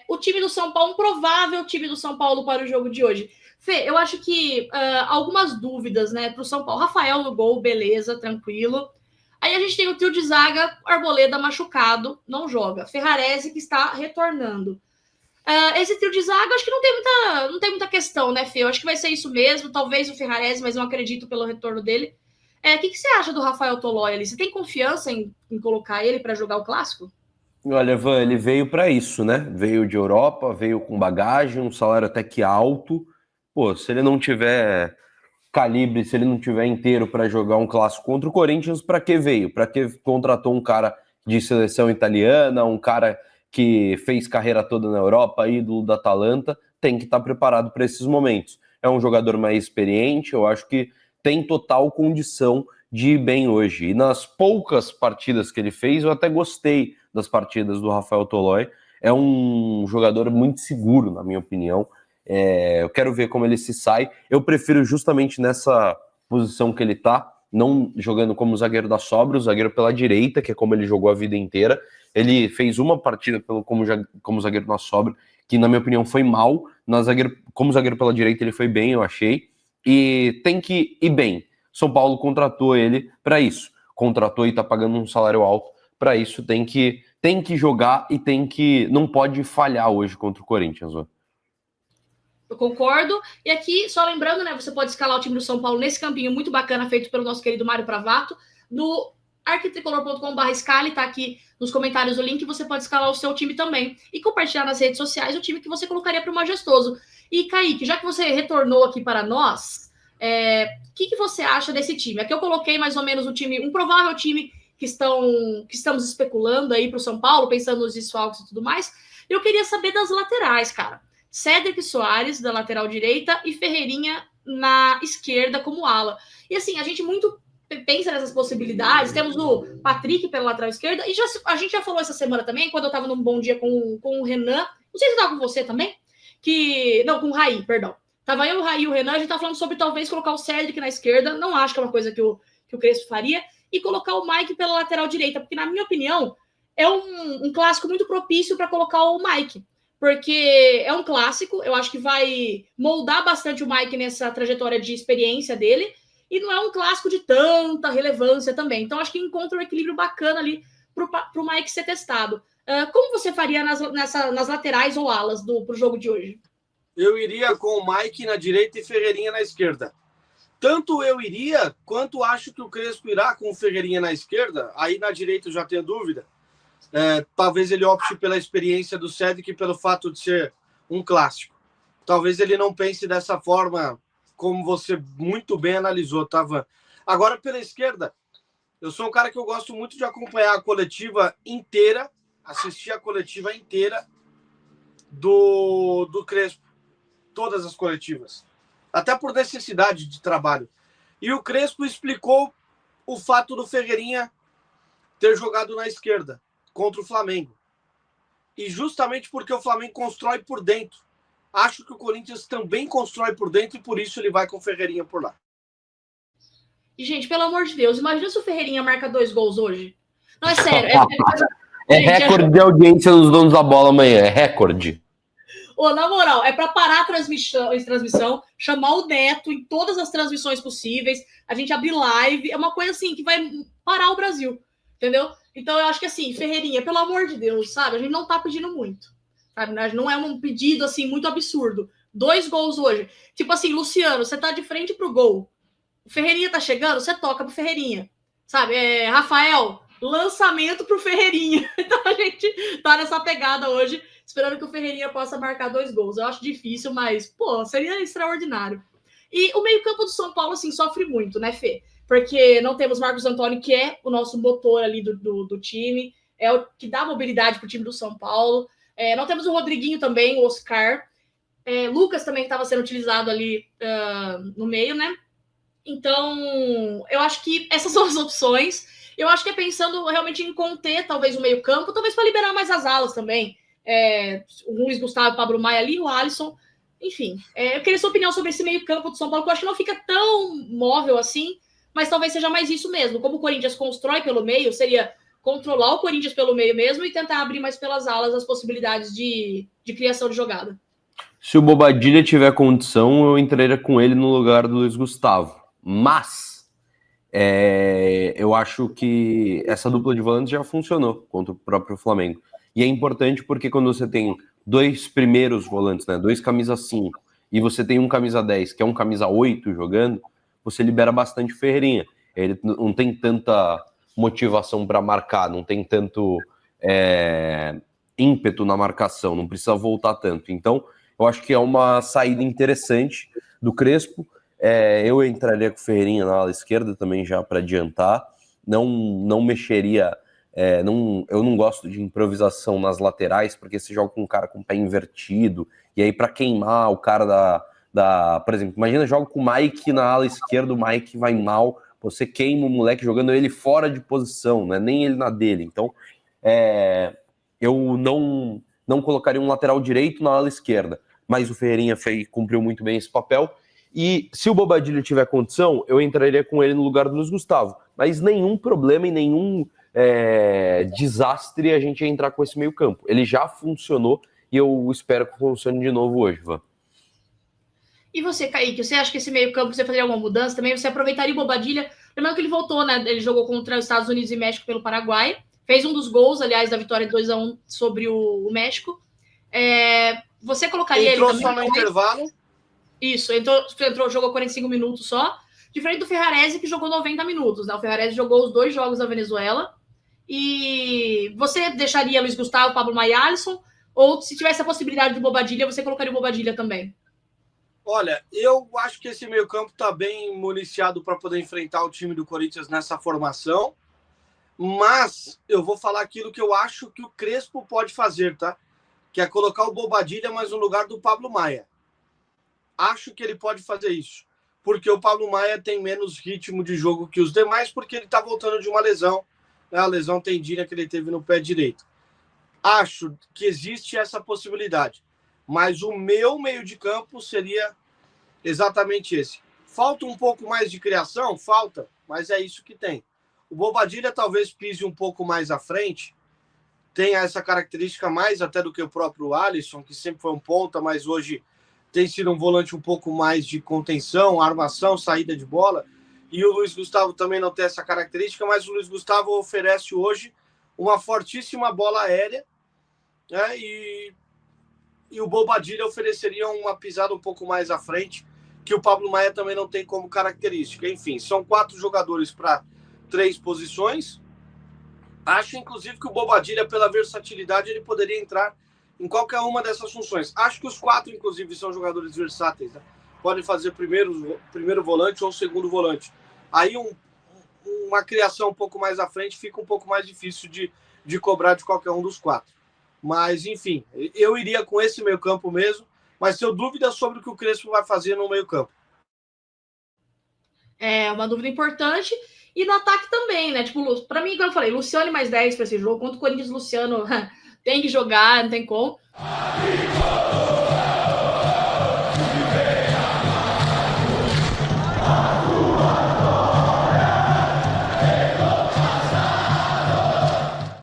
O time do São Paulo, um provável time do São Paulo para o jogo de hoje. Fê, eu acho que algumas dúvidas, né, para o São Paulo. Rafael no gol, beleza, tranquilo. Aí a gente tem o trio de zaga, Arboleda machucado, não joga. Ferrarese que está retornando. Esse trio de zaga, acho que não tem muita questão, né, Fê? Eu acho que vai ser isso mesmo. Talvez o Ferrarese, mas não acredito pelo retorno dele. O que você acha do Rafael Tolói ali? Você tem confiança em colocar ele para jogar o Clássico? Olha, Van, ele veio para isso, né? Veio de Europa, veio com bagagem, um salário até que alto. Pô, se ele não tiver calibre, se ele não tiver inteiro para jogar um clássico contra o Corinthians, para que veio? Para que contratou um cara de seleção italiana, um cara que fez carreira toda na Europa, ídolo da Atalanta, tem que estar preparado para esses momentos. É um jogador mais experiente, eu acho que tem total condição de ir bem hoje. E nas poucas partidas que ele fez, eu até gostei das partidas do Rafael Tolói. É um jogador muito seguro, na minha opinião. Eu quero ver como ele se sai. Eu prefiro justamente nessa posição que ele tá, não jogando como zagueiro da sobra, o zagueiro pela direita, que é como ele jogou a vida inteira. Ele fez uma partida como zagueiro na sobra, que na minha opinião foi mal. Como zagueiro pela direita ele foi bem, eu achei. E tem que ir bem. São Paulo contratou ele para isso. Contratou e tá pagando um salário alto para isso. Tem que jogar e não pode falhar hoje contra o Corinthians. Ó. Eu concordo. E aqui, só lembrando, né? Você pode escalar o time do São Paulo nesse campinho muito bacana, feito pelo nosso querido Mário Pravato, no arquitricolor.com/scale, tá aqui nos comentários o link, você pode escalar o seu time também. E compartilhar nas redes sociais o time que você colocaria para o majestoso. E, Kaique, já que você retornou aqui para nós, que você acha desse time? Aqui eu coloquei mais ou menos um provável time que estamos especulando aí para o São Paulo, pensando nos desfalques e tudo mais. Eu queria saber das laterais, cara. Cédric Soares, da lateral direita, e Ferreirinha na esquerda como ala. E assim, a gente muito pensa nessas possibilidades. Temos o Patrick pela lateral esquerda, e a gente já falou essa semana também, quando eu estava num Bom Dia com o Renan, não sei se estava com você também, não, com o Raí, perdão. Tava eu, o Raí e o Renan, a gente tá falando sobre talvez colocar o Cédric na esquerda, não acho que é uma coisa que o Crespo faria, e colocar o Mike pela lateral direita, porque na minha opinião é um clássico muito propício para colocar o Mike, porque é um clássico, eu acho que vai moldar bastante o Mike nessa trajetória de experiência dele, e não é um clássico de tanta relevância também. Então, acho que encontra um equilíbrio bacana ali para o Mike ser testado. Como você faria nas laterais ou alas para o jogo de hoje? Eu iria com o Mike na direita e Ferreirinha na esquerda. Tanto eu iria, quanto acho que o Crespo irá com o Ferreirinha na esquerda. Aí na direita eu já tenho dúvida. Talvez ele opte pela experiência do Cédric pelo fato de ser um clássico. Talvez ele não pense dessa forma, como você muito bem analisou, Tavan. Agora, pela esquerda, eu sou um cara que eu gosto muito de acompanhar a coletiva inteira, assistir a coletiva inteira do Crespo. Todas as coletivas. Até por necessidade de trabalho. E o Crespo explicou o fato do Ferreirinha ter jogado na esquerda contra o Flamengo. E justamente porque o Flamengo constrói por dentro. Acho que o Corinthians também constrói por dentro e por isso ele vai com o Ferreirinha por lá. E, gente, pelo amor de Deus, imagina se o Ferreirinha marca 2 gols hoje. Não, é sério. Recorde de audiência dos donos da bola amanhã. É recorde. Na moral, é para parar a transmissão, chamar o Neto em todas as transmissões possíveis, a gente abrir live, é uma coisa assim que vai parar o Brasil, entendeu? Então eu acho que assim, Ferreirinha, pelo amor de Deus, sabe? A gente não tá pedindo muito, sabe? Não é um pedido assim muito absurdo. 2 gols hoje. Tipo assim, Luciano, você tá de frente pro gol. O Ferreirinha tá chegando, você toca pro Ferreirinha, sabe? Rafael, lançamento pro Ferreirinha. Então a gente tá nessa pegada hoje, esperando que o Ferreirinha possa marcar 2 gols. Eu acho difícil, mas, pô, seria extraordinário. E o meio-campo do São Paulo, assim, sofre muito, né, Fê? Porque não temos Marcos Antônio, que é o nosso motor ali do time, é o que dá mobilidade pro time do São Paulo. Não temos o Rodriguinho também, o Oscar. Lucas também estava sendo utilizado ali no meio, né? Então, eu acho que essas são as opções. Eu acho que é pensando realmente em conter, talvez, o meio-campo, talvez para liberar mais as alas também. O Luiz Gustavo, Pablo Maia ali, o Alisson. Enfim, eu queria sua opinião sobre esse meio-campo do São Paulo, que eu acho que não fica tão móvel assim, mas talvez seja mais isso mesmo. Como o Corinthians constrói pelo meio, seria controlar o Corinthians pelo meio mesmo e tentar abrir mais pelas alas as possibilidades de criação de jogada. Se o Bobadilla tiver condição, eu entraria com ele no lugar do Luiz Gustavo. Mas eu acho que essa dupla de volantes já funcionou contra o próprio Flamengo. E é importante porque quando você tem 2 primeiros volantes, né, 2 camisa 5, e você tem um camisa 10, que é um camisa 8 jogando, você libera bastante o Ferreirinha. Ele não tem tanta motivação para marcar, não tem tanto ímpeto na marcação, não precisa voltar tanto. Então, eu acho que é uma saída interessante do Crespo. Eu entraria com o Ferreirinha na ala esquerda também já para adiantar. Não mexeria. Eu não gosto de improvisação nas laterais, porque você joga com um cara com o pé invertido, e aí para queimar o cara por exemplo, imagina joga com o Mike na ala esquerda, o Mike vai mal, você queima o moleque jogando ele fora de posição, né? Nem ele na dele. Então, eu não colocaria um lateral direito na ala esquerda, mas o Ferreirinha cumpriu muito bem esse papel. E se o Bobadilla tiver condição, eu entraria com ele no lugar do Luiz Gustavo. Mas nenhum problema e nenhum desastre a gente entrar com esse meio campo. Ele já funcionou e eu espero que funcione de novo hoje, Van. E você, Kaique, você acha que esse meio campo você faria alguma mudança também? Você aproveitaria o Bobadilla? Lembrando que ele voltou, né? Ele jogou contra os Estados Unidos e México pelo Paraguai. Fez um dos gols, aliás, da vitória 2-1 sobre o México. Você colocaria entrou ele também? Entrou só no intervalo? Isso, jogou 45 minutos só. Diferente do Ferrarese, que jogou 90 minutos, né? O Ferrarese jogou os 2 jogos da Venezuela. E você deixaria Luiz Gustavo, Pablo Maia e Alisson? Ou se tivesse a possibilidade do Bobadilla, você colocaria o Bobadilla também? Olha, eu acho que esse meio-campo está bem municiado para poder enfrentar o time do Corinthians nessa formação. Mas eu vou falar aquilo que eu acho que o Crespo pode fazer, tá? Que é colocar o Bobadilla, mas no lugar do Pablo Maia. Acho que ele pode fazer isso. Porque o Pablo Maia tem menos ritmo de jogo que os demais, porque ele está voltando de uma lesão. Né? A lesão tendinha que ele teve no pé direito. Acho que existe essa possibilidade. Mas o meu meio de campo seria exatamente esse. Falta um pouco mais de criação? Falta, mas é isso que tem. O Bobadilla talvez pise um pouco mais à frente, tenha essa característica mais até do que o próprio Alisson, que sempre foi um ponta, mas hoje tem sido um volante um pouco mais de contenção, armação, saída de bola. E o Luiz Gustavo também não tem essa característica, mas o Luiz Gustavo oferece hoje uma fortíssima bola aérea, né? E o Bobadilla ofereceria uma pisada um pouco mais à frente, que o Pablo Maia também não tem como característica. Enfim, são 4 jogadores para 3 posições. Acho, inclusive, que o Bobadilla, pela versatilidade, ele poderia entrar em qualquer uma dessas funções. Acho que os 4, inclusive, são jogadores versáteis. Né? Podem fazer primeiro volante ou segundo volante. Aí uma criação um pouco mais à frente fica um pouco mais difícil de cobrar de qualquer um dos 4. Mas, enfim, eu iria com esse meio campo mesmo, mas tenho dúvidas sobre o que o Crespo vai fazer no meio campo. É uma dúvida importante. E no ataque também, né? Tipo, pra mim, como eu falei, Luciano mais 10 para esse jogo. Contra o Corinthians, Luciano tem que jogar, não tem como.